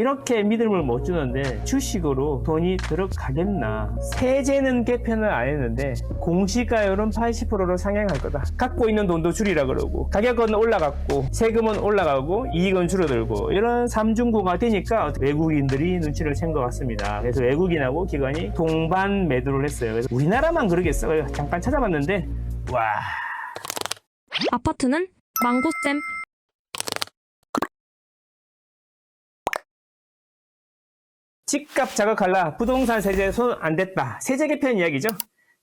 이렇게 믿음을 못 주는데 주식으로 돈이 들어가겠나. 세제는 개편을 안 했는데 공시가율은 80%로 상향할 거다. 갖고 있는 돈도 줄이라 그러고 가격은 올라갔고 세금은 올라가고 이익은 줄어들고 이런 삼중고가 되니까 외국인들이 눈치를 챈 것 같습니다. 그래서 외국인하고 기관이 동반 매도를 했어요. 그래서 우리나라만 그러겠어요. 잠깐 찾아봤는데 와. 아파트는 망고쌤. 집값 자극할라 부동산 세제 손 안 댔다. 세제 개편 이야기죠.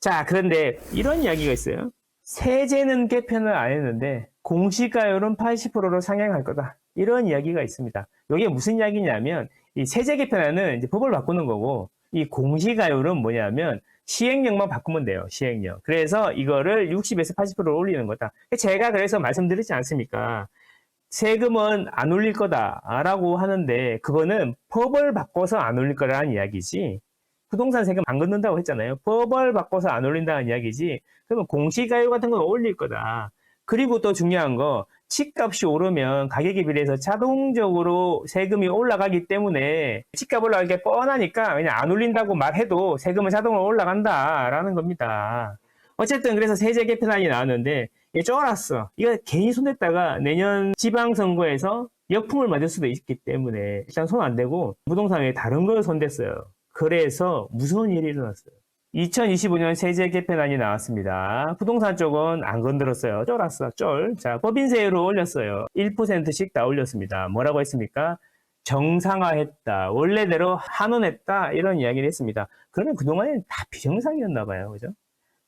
자, 그런데 이런 이야기가 있어요. 세제는 개편을 안 했는데 공시가율은 80%로 상향할 거다. 이런 이야기가 있습니다. 이게 무슨 이야기냐면 이 세제 개편안은 이제 법을 바꾸는 거고 이 공시가율은 뭐냐면 시행령만 바꾸면 돼요. 시행령. 그래서 이거를 60에서 80%로 올리는 거다. 제가 그래서 말씀드리지 않습니까? 세금은 안 올릴 거다라고 하는데 그거는 법을 바꿔서 안 올릴 거라는 이야기지. 부동산 세금 안 걷는다고 했잖아요. 법을 바꿔서 안 올린다는 이야기지. 그러면 공시가율 같은 건 올릴 거다. 그리고 또 중요한 거 집값이 오르면 가격에 비례해서 자동적으로 세금이 올라가기 때문에 집값 올라갈 게 뻔하니까 그냥 안 올린다고 말해도 세금은 자동으로 올라간다라는 겁니다. 어쨌든 그래서 세제 개편안이 나왔는데 이게 쫄았어. 이거 괜히 손댔다가 내년 지방선거에서 역풍을 맞을 수도 있기 때문에 일단 손 안 대고 부동산에 다른 걸 손댔어요. 그래서 무서운 일이 일어났어요. 2025년 세제 개편안이 나왔습니다. 부동산 쪽은 안 건드렸어요. 쫄았어, 쫄. 자, 법인세율을 올렸어요. 1%씩 다 올렸습니다. 뭐라고 했습니까? 정상화했다. 원래대로 한원했다. 이런 이야기를 했습니다. 그러면 그동안엔 다 비정상이었나 봐요. 그죠?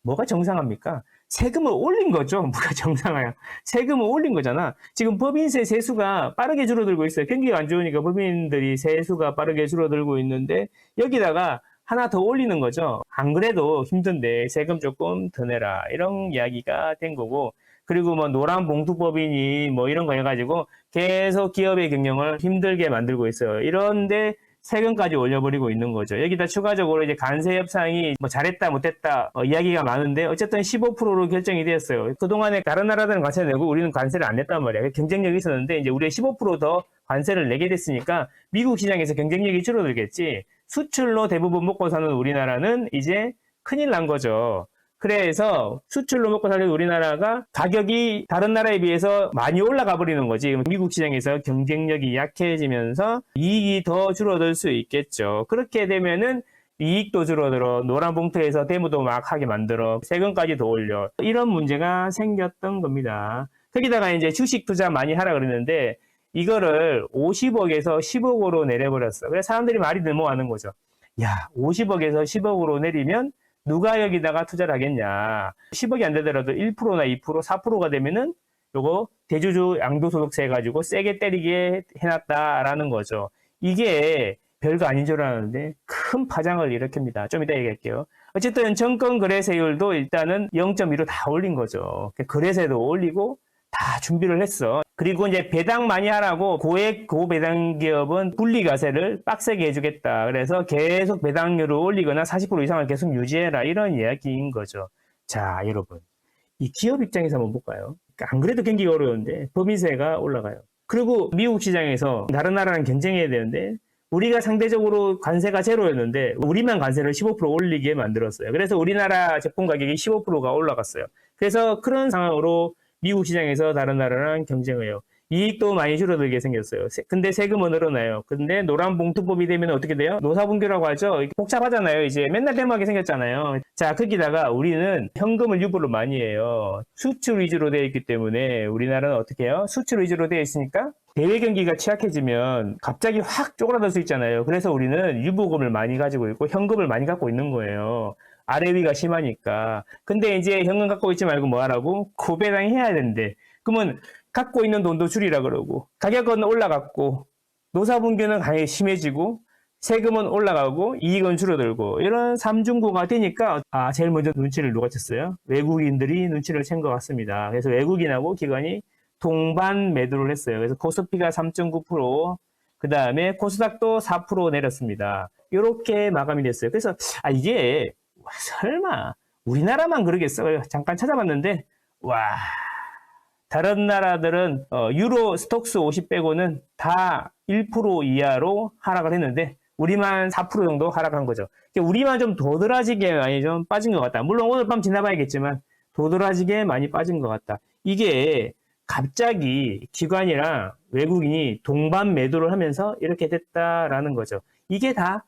뭐가 정상합니까? 세금을 올린 거죠. 뭐가 정상화야. 세금을 올린 거잖아. 지금 법인세 세수가 빠르게 줄어들고 있어요. 경기가 안 좋으니까 법인들이 세수가 빠르게 줄어들고 있는데 여기다가 하나 더 올리는 거죠. 안 그래도 힘든데 세금 조금 더 내라. 이런 이야기가 된 거고 그리고 뭐 노란봉투법이니 뭐 이런 거 해가지고 계속 기업의 경영을 힘들게 만들고 있어요. 이런데 세금까지 올려버리고 있는 거죠. 여기다 추가적으로 이제 관세 협상이 뭐 잘했다 못했다 이야기가 많은데 어쨌든 15%로 결정이 되었어요. 그동안에 다른 나라들은 관세를 내고 우리는 관세를 안 냈단 말이야. 경쟁력이 있었는데 이제 우리가 15% 관세를 내게 됐으니까 미국 시장에서 경쟁력이 줄어들겠지. 수출로 대부분 먹고 사는 우리나라는 이제 큰일 난 거죠. 그래서 수출로 먹고 사는 우리나라가 가격이 다른 나라에 비해서 많이 올라가 버리는 거지. 미국 시장에서 경쟁력이 약해지면서 이익이 더 줄어들 수 있겠죠. 그렇게 되면은 이익도 줄어들어 노란 봉투에서 대무도 막 하게 만들어 세금까지 더 올려 이런 문제가 생겼던 겁니다. 거기다가 이제 주식 투자 많이 하라 그랬는데 이거를 50억에서 10억으로 내려버렸어. 그래서 사람들이 말이 넘어가는 거죠. 야, 50억에서 10억으로 내리면 누가 여기다가 투자를 하겠냐. 10억이 안 되더라도 1%나 2%, 4%가 되면은 요거 대주주 양도소득세 해가지고 세게 때리게 해놨다라는 거죠. 이게 별거 아닌 줄 알았는데 큰 파장을 일으킵니다. 좀 이따 얘기할게요. 어쨌든 정권거래세율도 일단은 0.2로 다 올린 거죠. 거래세도 올리고 다 준비를 했어. 그리고 이제 배당 많이 하라고 고액 고배당 기업은 분리과세를 빡세게 해주겠다. 그래서 계속 배당률을 올리거나 40% 이상을 계속 유지해라. 이런 이야기인 거죠. 자, 여러분. 이 기업 입장에서 한번 볼까요? 안 그래도 경기가 어려운데 법인세가 올라가요. 그리고 미국 시장에서 다른 나라랑 경쟁해야 되는데 우리가 상대적으로 관세가 제로였는데 우리만 관세를 15% 올리게 만들었어요. 그래서 우리나라 제품 가격이 15%가 올라갔어요. 그래서 그런 상황으로 미국 시장에서 다른 나라랑 경쟁을 해요. 이익도 많이 줄어들게 생겼어요. 근데 세금은 늘어나요. 근데 노란봉투법이 되면 어떻게 돼요? 노사분규라고 하죠. 복잡하잖아요. 이제 맨날 대모하게 생겼잖아요. 자, 거기다가 우리는 현금을 유보를 많이 해요. 수출 위주로 되어 있기 때문에 우리나라는 어떻게 해요? 수출 위주로 되어 있으니까 대외 경기가 취약해지면 갑자기 확 쪼그라들 수 있잖아요. 그래서 우리는 유보금을 많이 가지고 있고 현금을 많이 갖고 있는 거예요. 아래 위가 심하니까. 근데 이제 현금 갖고 있지 말고 뭐 하라고? 고배당 해야 되는데. 그러면 갖고 있는 돈도 줄이라 그러고 가격은 올라갔고 노사분규는 강하게 심해지고 세금은 올라가고 이익은 줄어들고 이런 삼중고가 되니까 제일 먼저 눈치를 누가 챘어요? 외국인들이 눈치를 챈 것 같습니다. 그래서 외국인하고 기관이 동반 매도를 했어요. 그래서 코스피가 3.9%, 그 다음에 코스닥도 4% 내렸습니다. 이렇게 마감이 됐어요. 그래서 이게 설마 우리나라만 그러겠어? 잠깐 찾아봤는데 다른 나라들은 유로 스톡스 50 빼고는 다 1% 이하로 하락을 했는데 우리만 4% 정도 하락한 거죠. 우리만 좀 도드라지게 많이 좀 빠진 것 같다. 물론 오늘 밤 지나봐야겠지만 도드라지게 많이 빠진 것 같다. 이게 갑자기 기관이랑 외국인이 동반 매도를 하면서 이렇게 됐다라는 거죠. 이게 다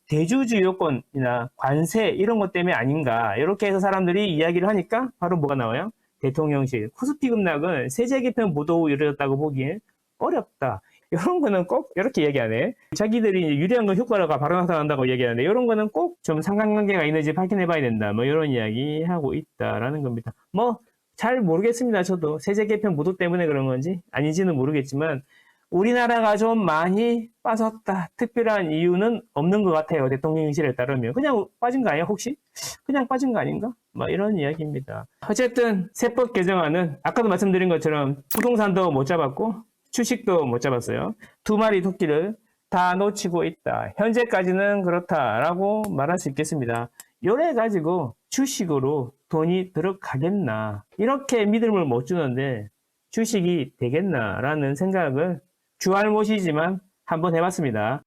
대주주 요건이나 관세 이런 것 때문에 아닌가 이렇게 해서 사람들이 이야기를 하니까 바로 뭐가 나와요? 대통령실 코스피 급락은 세제 개편 보도 후 이루어졌다고 보기엔 어렵다. 이런 거는 꼭 이렇게 얘기하네. 자기들이 유리한 건 효과가 바로 나타난다고 얘기하는데 이런 거는 꼭 좀 상관관계가 있는지 확인해 봐야 된다. 뭐 이런 이야기 하고 있다라는 겁니다. 뭐 잘 모르겠습니다. 저도 세제 개편 보도 때문에 그런 건지 아닌지는 모르겠지만 우리나라가 좀 많이 빠졌다. 특별한 이유는 없는 것 같아요. 대통령실에 따르면. 그냥 빠진 거 아니야, 혹시? 그냥 빠진 거 아닌가? 뭐 이런 이야기입니다. 어쨌든 세법 개정안은 아까도 말씀드린 것처럼 부동산도 못 잡았고 주식도 못 잡았어요. 두 마리 토끼를 다 놓치고 있다. 현재까지는 그렇다라고 말할 수 있겠습니다. 요래 가지고 주식으로 돈이 들어가겠나. 이렇게 믿음을 못 주는데 주식이 되겠나라는 생각을 주알못이지만 한번 해봤습니다.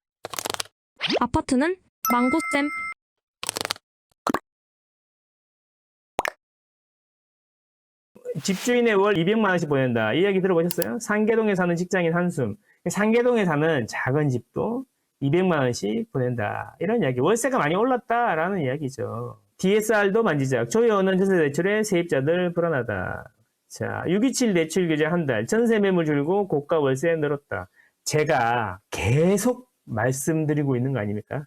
아파트는 망고쌤. 집주인의 월 200만 원씩 보낸다. 이 이야기 들어보셨어요? 상계동에 사는 직장인 한숨. 상계동에 사는 작은 집도 200만 원씩 보낸다. 이런 이야기. 월세가 많이 올랐다라는 이야기죠. DSR도 만지작. 조여오는 전세 대출에 세입자들 불안하다. 자, 627 대출 규제 한 달. 전세 매물 줄고 고가 월세 늘었다. 제가 계속 말씀드리고 있는 거 아닙니까?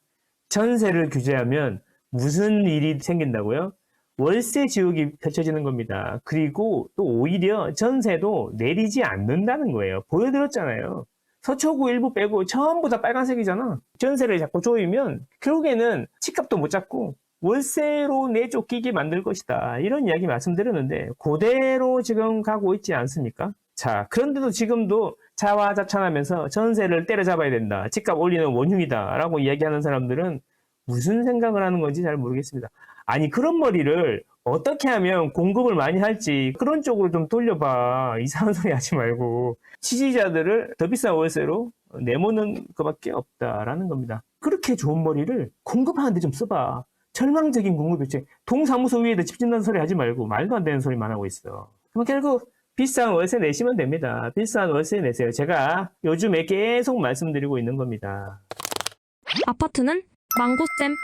전세를 규제하면 무슨 일이 생긴다고요? 월세 지옥이 펼쳐지는 겁니다. 그리고 또 오히려 전세도 내리지 않는다는 거예요. 보여드렸잖아요. 서초구 일부 빼고 전부 다 빨간색이잖아. 전세를 자꾸 조이면 결국에는 집값도 못 잡고 월세로 내쫓기게 만들 것이다. 이런 이야기 말씀드렸는데 그대로 지금 가고 있지 않습니까? 자, 그런데도 지금도 자화자찬하면서 전세를 때려잡아야 된다. 집값 올리는 원흉이다. 라고 이야기하는 사람들은 무슨 생각을 하는 건지 잘 모르겠습니다. 아니, 그런 머리를 어떻게 하면 공급을 많이 할지 그런 쪽으로 좀 돌려봐. 이상한 소리 하지 말고. 지지자들을 더 비싼 월세로 내모는 것밖에 없다라는 겁니다. 그렇게 좋은 머리를 공급하는데 좀 써봐. 절망적인 공급일체. 동사무소 위에다 집 짓는 소리 하지 말고 말도 안 되는 소리만 하고 있어. 그럼 결국 비싼 월세 내시면 됩니다. 비싼 월세 내세요. 제가 요즘에 계속 말씀드리고 있는 겁니다. 아파트는 망고쌤.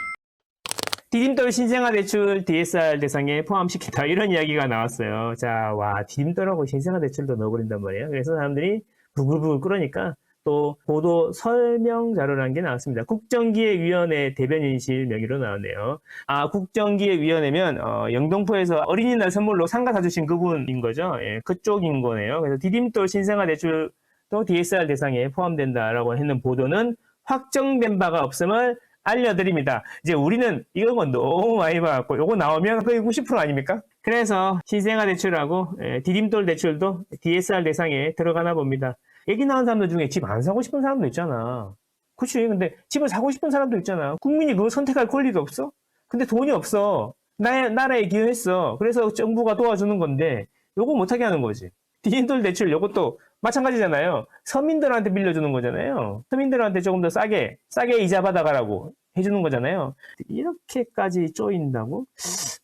디딤돌 신생아 대출 DSR 대상에 포함시키다. 이런 이야기가 나왔어요. 자, 와, 디딤돌하고 신생아 대출도 넣어버린단 말이에요. 그래서 사람들이 부글부글 끓으니까 또 보도 설명 자료라는 게 나왔습니다. 국정기획위원회 대변인실 명의로 나왔네요. 아, 국정기획위원회면 영등포에서 어린이날 선물로 상가 사주신 그분인 거죠. 예, 그쪽인 거네요. 그래서 디딤돌 신생아 대출도 DSR 대상에 포함된다라고 했는 보도는 확정된 바가 없음을 알려드립니다. 이제 우리는 이런 건 너무 많이 봐갖고 요거 나오면 거의 90% 아닙니까? 그래서 신생아 대출하고 디딤돌 대출도 DSR 대상에 들어가나 봅니다. 얘기 나온 사람들 중에 집 안 사고 싶은 사람도 있잖아. 그치? 근데 집을 사고 싶은 사람도 있잖아. 국민이 그걸 선택할 권리가 없어? 근데 돈이 없어. 나라에 기여했어. 그래서 정부가 도와주는 건데 요거 못하게 하는 거지. 디딤돌 대출 요것도 마찬가지잖아요. 서민들한테 빌려주는 거잖아요. 서민들한테 조금 더 싸게 이자 받아가라고 해주는 거잖아요. 이렇게까지 쪼인다고?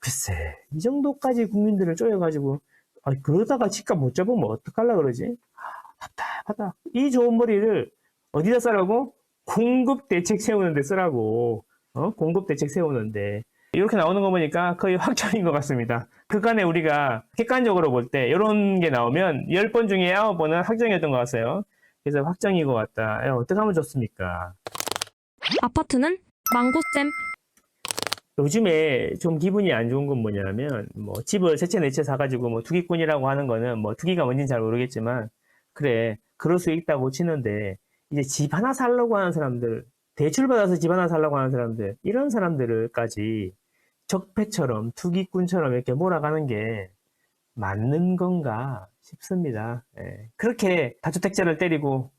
글쎄, 이 정도까지 국민들을 쪼여가지고 그러다가 집값 못 잡으면 어떡하려고 그러지? 답답하다. 이 좋은 머리를 어디다 쓰라고? 공급 대책 세우는데 쓰라고. 공급 대책 세우는데. 이렇게 나오는 거 보니까 거의 확정인 것 같습니다. 그간에 우리가 객관적으로 볼 때 이런 게 나오면 10번 중에 9번은 확정이었던 것 같아요. 그래서 확정인 것 같다. 어떻게 하면 좋습니까? 아파트는 망고쌤. 요즘에 좀 기분이 안 좋은 건 뭐냐면 집을 세 채 네 채 사가지고 투기꾼이라고 하는 거는 투기가 뭔지는 잘 모르겠지만 그래 그럴 수 있다고 치는데 이제 집 하나 살려고 하는 사람들 대출받아서 집 하나 살려고 하는 사람들 이런 사람들까지 적폐처럼 투기꾼처럼 이렇게 몰아가는 게 맞는 건가 싶습니다. 예. 그렇게 다주택자를 때리고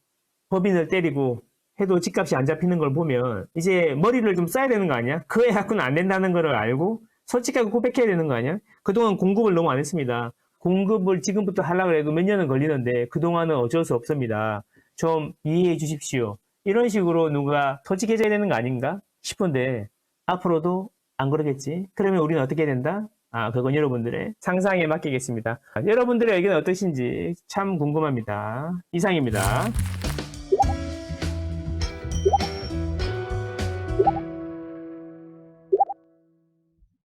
법인을 때리고 해도 집값이 안 잡히는 걸 보면 이제 머리를 좀 써야 되는 거 아니야? 그에 갖고는 안 된다는 걸 알고 솔직하게 고백해야 되는 거 아니야? 그동안 공급을 너무 안 했습니다. 공급을 지금부터 하려고 해도 몇 년은 걸리는데 그동안은 어쩔 수 없습니다. 좀 이해해 주십시오. 이런 식으로 누가 솔직해져야 되는 거 아닌가 싶은데 앞으로도 안 그러겠지? 그러면 우리는 어떻게 된다? 그건 여러분들의 상상에 맡기겠습니다. 여러분들의 의견은 어떠신지 참 궁금합니다. 이상입니다.